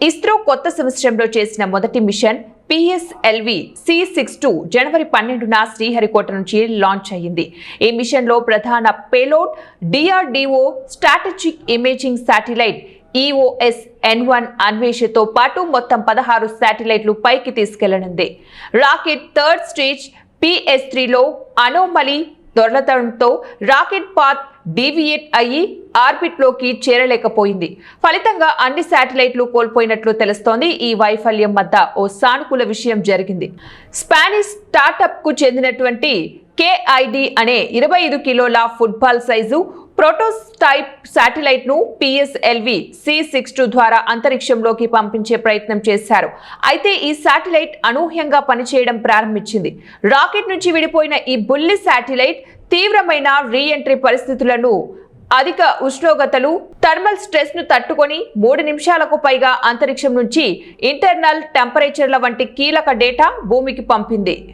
ఇస్రో కొత్త సంవత్సరంలో చేసిన మొదటి మిషన్ PSLV C62 జనవరి 12న శ్రీహరికోట నుంచి లాంచ్ అయ్యింది. ఈ మిషన్ లో ప్రధాన payload DRDO strategic imaging satellite EOS N1 అన్వేషణతో పాటు మొత్తం 16 శాటిలైట్లు పైకి తీసుకెళ్లనుంది. రాకెట్ థర్డ్ స్టేజ్ PS3లో అనోమలీ దొరలడంతో రాకెట్ పాత్ డీవియేట్ అయ్యి ఆర్బిట్ లోకి చేరలేకపోయింది. ఫలితంగా అన్ని శాటిలైట్లు కోల్పోయినట్లు తెలుస్తోంది. ఈ వైఫల్యం మధ్య ఓ సానుకూల విషయం జరిగింది. స్పానిష్ స్టార్టప్ కు చెందినటువంటి KID అనే 25 కిలోల ఫుట్బాల్ సైజు ప్రోటోటైప్ శాటిలైట్ ను PSLV C62 ద్వారా అంతరిక్షంలోకి పంపించే ప్రయత్నం చేశారు. అయితే ఈ శాటిలైట్ అనూహ్యంగా పనిచేయడం ప్రారంభించింది. రాకెట్ నుంచి విడిపోయిన ఈ బుల్లి శాటిలైట్ తీవ్రమైన రీఎంట్రీ పరిస్థితులను, అధిక ఉష్ణోగ్రతలు, థర్మల్ స్ట్రెస్ ను తట్టుకొని 3 నిమిషాలకు పైగా అంతరిక్షం నుంచి ఇంటర్నల్ టెంపరేచర్ల వంటి కీలక డేటా భూమికి పంపింది.